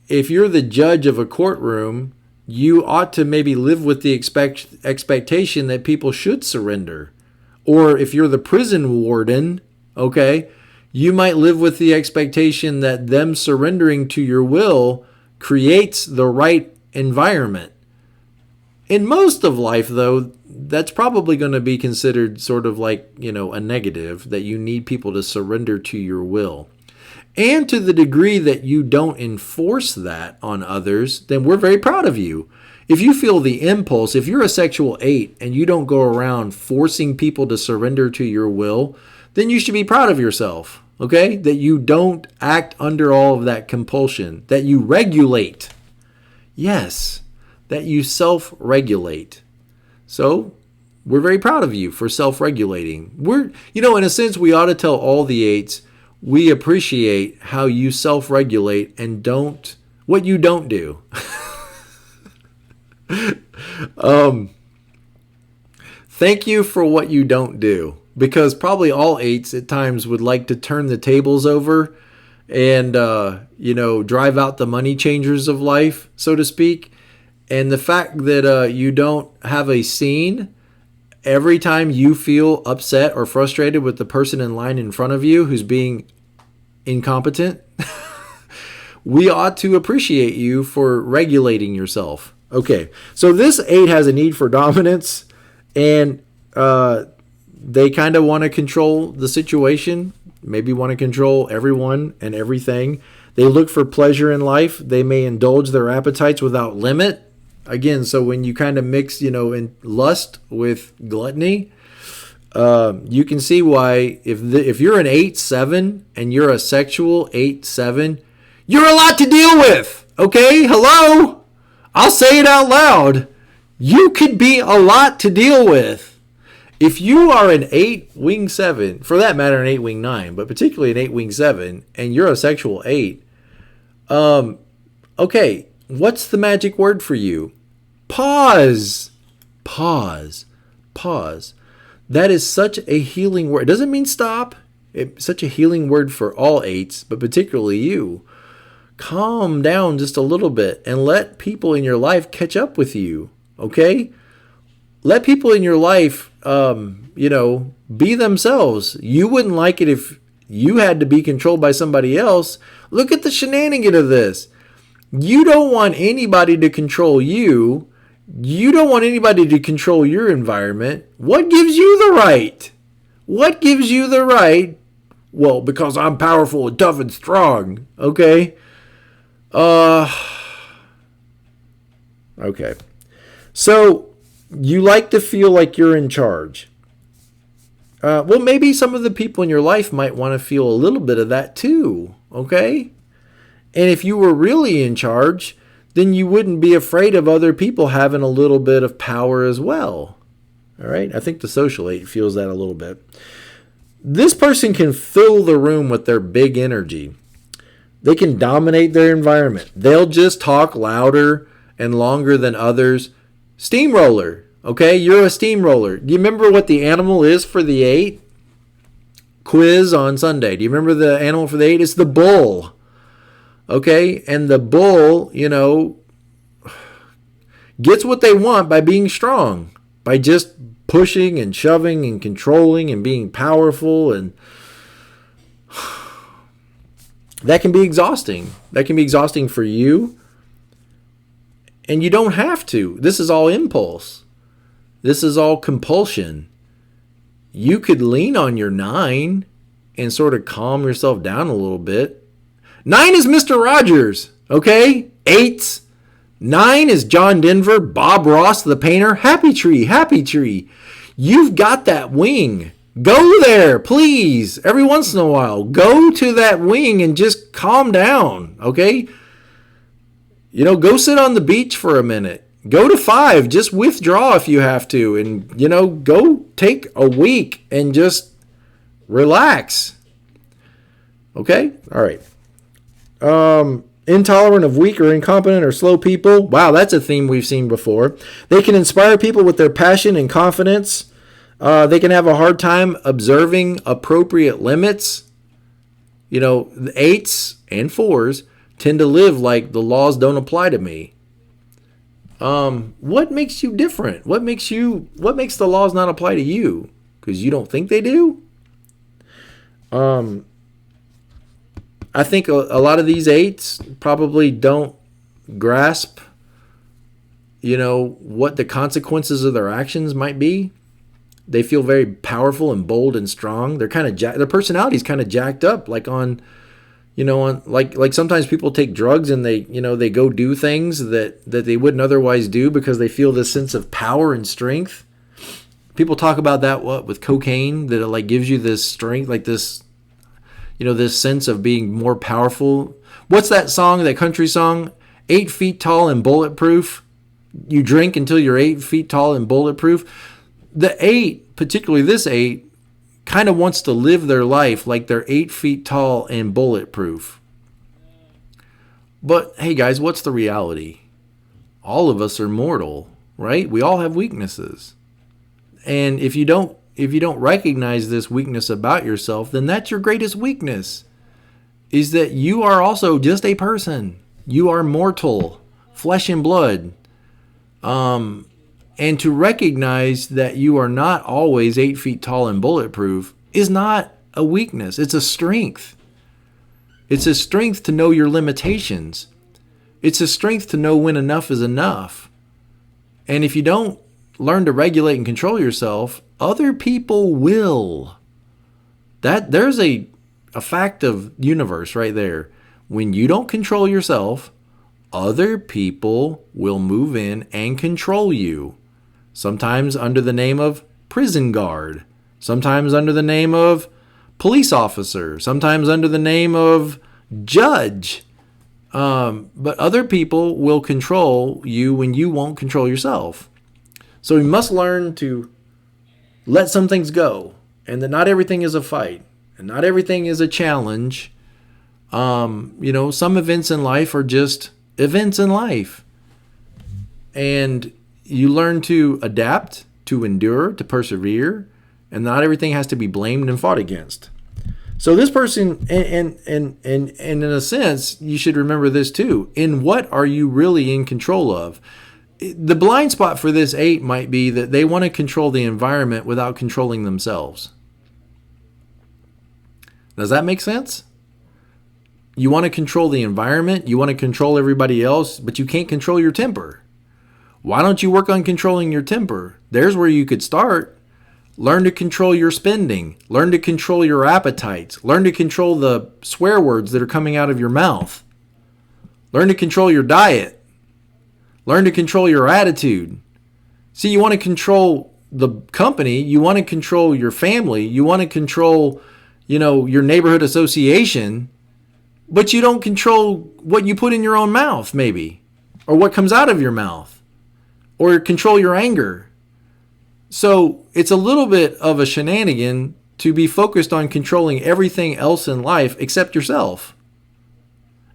If you're the judge of a courtroom, you ought to maybe live with the expectation that people should surrender. Or if you're the prison warden, okay, you might live with the expectation that them surrendering to your will creates the right environment. In most of life, though, that's probably going to be considered sort of like, a negative, that you need people to surrender to your will. And to the degree that you don't enforce that on others, then we're very proud of you. If you feel the impulse, if you're a sexual 8 and you don't go around forcing people to surrender to your will, then you should be proud of yourself. Okay? That you don't act under all of that compulsion, that you regulate. Yes, that you self-regulate. So, we're very proud of you for self-regulating. In a sense, we ought to tell all the 8s, we appreciate how you self-regulate and what you don't do. Thank you for what you don't do. Because probably all 8s at times would like to turn the tables over and, drive out the money changers of life, so to speak. And the fact that you don't have a scene every time you feel upset or frustrated with the person in line in front of you who's being incompetent, we ought to appreciate you for regulating yourself. Okay, so this 8 has a need for dominance, and they kind of want to control the situation, maybe want to control everyone and everything. They look for pleasure in life. They may indulge their appetites without limit. Again, so when you kind of mix, in lust with gluttony, you can see why if you're an 8-7 and you're a sexual 8-7, you're a lot to deal with. Okay? Hello? I'll say it out loud. You could be a lot to deal with. If you are an 8 wing 7, for that matter, an 8 wing 9, but particularly an 8 wing 7, and you're a sexual 8, okay, what's the magic word for you? Pause. Pause. Pause. That is such a healing word. It doesn't mean stop. It's such a healing word for all 8s, but particularly you. Calm down just a little bit and let people in your life catch up with you, okay? Let people in your life, be themselves. You wouldn't like it if you had to be controlled by somebody else. Look at the shenanigan of this. You don't want anybody to control you. You don't want anybody to control your environment. What gives you the right? What gives you the right? Well, because I'm powerful and tough and strong. Okay. Okay. So, you like to feel like you're in charge. Well, maybe some of the people in your life might want to feel a little bit of that too, okay? And if you were really in charge, then you wouldn't be afraid of other people having a little bit of power as well. All right? I think the social 8 feels that a little bit. This person can fill the room with their big energy. They can dominate their environment. They'll just talk louder and longer than others. Steamroller. Okay? You're a steamroller. Do you remember what the animal is for the 8? Quiz on Sunday. Do you remember the animal for the 8? It's the bull. Okay? And the bull, gets what they want by being strong, by just pushing and shoving and controlling and being powerful, and that can be exhausting. That can be exhausting for you. And you don't have to. This is all impulse. This is all compulsion. You could lean on your 9 and sort of calm yourself down a little bit. 9 is Mr. Rogers, okay? 8s. 9 is John Denver, Bob Ross, the painter. Happy tree, happy tree. You've got that wing. Go there, please. Every once in a while, go to that wing and just calm down, okay? Go sit on the beach for a minute. Go to 5. Just withdraw if you have to. And, go take a week and just relax. Okay? All right. Intolerant of weak or incompetent or slow people. Wow, that's a theme we've seen before. They can inspire people with their passion and confidence. They can have a hard time observing appropriate limits. The 8s and 4s tend to live like the laws don't apply to me. What makes you different? What makes the laws not apply to you? Because you don't think they do? I think a lot of these 8s probably don't grasp, what the consequences of their actions might be. They feel very powerful and bold and strong. They're kind of their personality's kind of jacked up, like like sometimes people take drugs and they go do things that they wouldn't otherwise do because they feel this sense of power and strength. People talk about that with cocaine, that it like gives you this strength, like this, this sense of being more powerful. What's that song, that country song? 8 feet tall and bulletproof. You drink until you're 8 feet tall and bulletproof. The 8, particularly this 8, kind of wants to live their life like they're 8 feet tall and bulletproof. But hey guys, what's the reality? All of us are mortal, right? We all have weaknesses. And if you don't recognize this weakness about yourself, then that's your greatest weakness, is that you are also just a person. You are mortal, flesh and blood. And to recognize that you are not always 8 feet tall and bulletproof is not a weakness. It's a strength. It's a strength to know your limitations. It's a strength to know when enough is enough. And if you don't learn to regulate and control yourself, other people will. There's a fact of universe right there. When you don't control yourself, other people will move in and control you. Sometimes under the name of prison guard. Sometimes under the name of police officer. Sometimes under the name of judge. But other people will control you when you won't control yourself. So we must learn to let some things go. And that not everything is a fight. And not everything is a challenge. Some events in life are just events in life. And you learn to adapt, to endure, to persevere, and not everything has to be blamed and fought against. So this person, and in a sense, you should remember this too. In what are you really in control of? The blind spot for this 8 might be that they want to control the environment without controlling themselves. Does that make sense? You want to control the environment, you want to control everybody else, but you can't control your temper. Why don't you work on controlling your temper? There's where you could start. Learn to control your spending. Learn to control your appetites. Learn to control the swear words that are coming out of your mouth. Learn to control your diet. Learn to control your attitude. See, you want to control the company. You want to control your family. You want to control, your neighborhood association. But you don't control what you put in your own mouth, maybe. or what comes out of your mouth, or control your anger. So it's a little bit of a shenanigan to be focused on controlling everything else in life except yourself.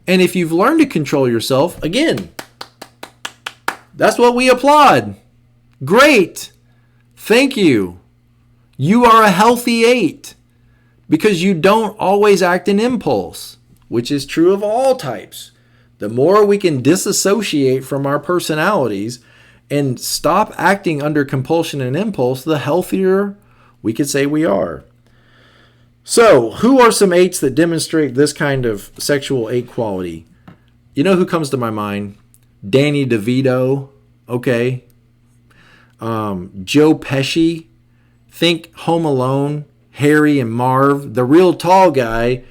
And if you've learned to control yourself, again, that's what we applaud. Great. Thank you. You are a healthy 8 because you don't always act in impulse, which is true of all types. The more we can disassociate from our personalities and stop acting under compulsion and impulse, the healthier we could say we are. So, who are some 8s that demonstrate this kind of sexual 8 quality? You know who comes to my mind? Danny DeVito, okay. Joe Pesci. Think Home Alone, Harry and Marv. The real tall guy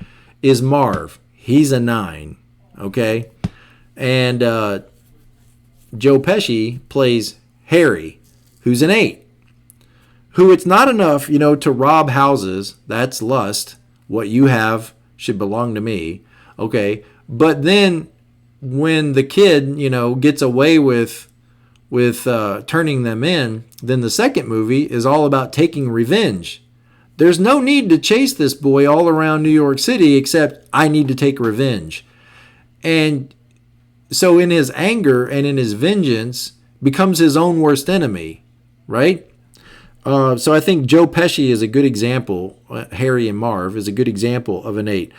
is Marv. He's a 9, okay. And Joe Pesci plays Harry, who's an 8. Who it's not enough, to rob houses. That's lust. What you have should belong to me. Okay. But then when the kid, gets away with turning them in, then the second movie is all about taking revenge. There's no need to chase this boy all around New York City except I need to take revenge. And so in his anger and in his vengeance becomes his own worst enemy, right? So I think Joe Pesci is a good example. Harry and Marv is a good example of an 8.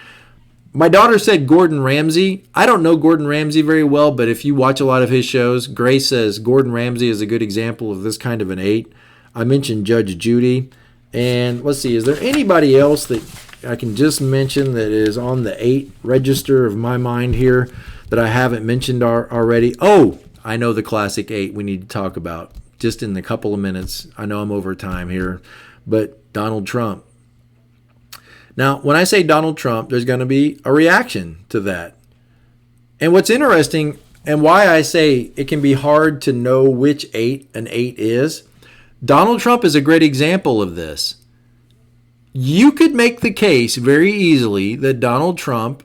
My daughter said Gordon Ramsay. I don't know Gordon Ramsay very well, but if you watch a lot of his shows, Grace says Gordon Ramsay is a good example of this kind of an 8. I mentioned Judge Judy. And let's see, is there anybody else that I can just mention that is on the 8 register of my mind here that I haven't mentioned already? Oh, I know the classic 8 we need to talk about just in a couple of minutes. I know I'm over time here, but Donald Trump. Now, when I say Donald Trump, there's going to be a reaction to that. And what's interesting and why I say it can be hard to know which 8 an 8 is, Donald Trump is a great example of this. You could make the case very easily that Donald Trump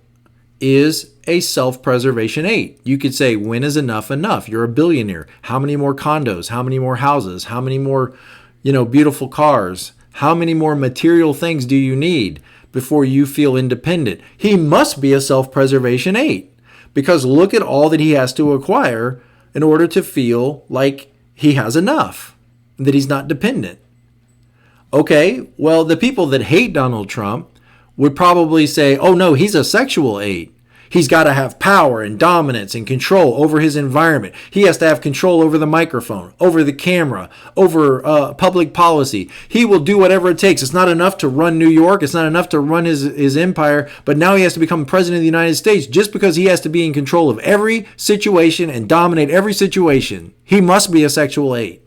is a self-preservation 8. You could say, when is enough enough? You're a billionaire. How many more condos? How many more houses? How many more, beautiful cars? How many more material things do you need before you feel independent? He must be a self-preservation 8 because look at all that he has to acquire in order to feel like he has enough, that he's not dependent. Okay, well, the people that hate Donald Trump would probably say, oh no, he's a sexual 8. He's got to have power and dominance and control over his environment. He has to have control over the microphone, over the camera, over public policy. He will do whatever it takes. It's not enough to run New York. It's not enough to run his empire. But now he has to become president of the United States just because he has to be in control of every situation and dominate every situation. He must be a sexual 8.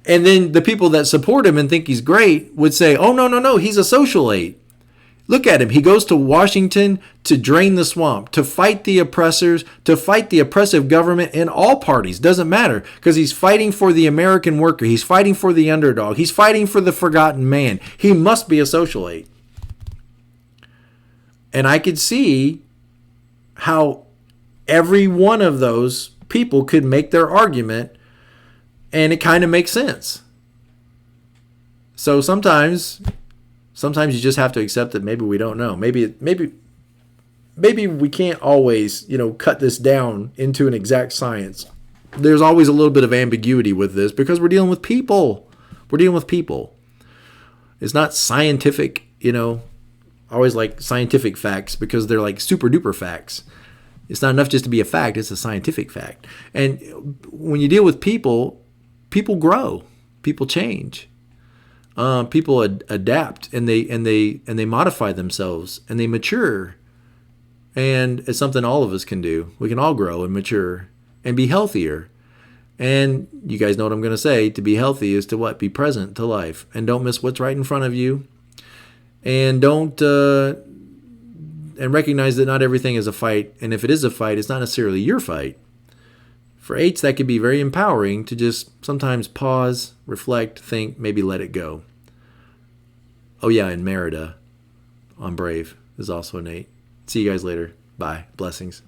And then the people that support him and think he's great would say, oh, no, he's a social 8. Look at him. He goes to Washington to drain the swamp, to fight the oppressors, to fight the oppressive government in all parties. Doesn't matter because he's fighting for the American worker. He's fighting for the underdog. He's fighting for the forgotten man. He must be a social 8. And I could see how every one of those people could make their argument, and it kind of makes sense. So sometimes you just have to accept that maybe we don't know. Maybe we can't always, cut this down into an exact science. There's always a little bit of ambiguity with this because we're dealing with people. It's not scientific, I always like scientific facts because they're like super duper facts. It's not enough just to be a fact. It's a scientific fact. And when you deal with people grow, people change. People adapt and they modify themselves and they mature, and it's something all of us can do. We can all grow and mature and be healthier. And you guys know what I'm going to say. To be healthy is to what? Be present to life and don't miss what's right in front of you. And don't and recognize that not everything is a fight. And if it is a fight, it's not necessarily your fight. For 8s, that could be very empowering to just sometimes pause, reflect, think, maybe let it go. Oh yeah, and Merida on Brave is also an 8. See you guys later. Bye. Blessings.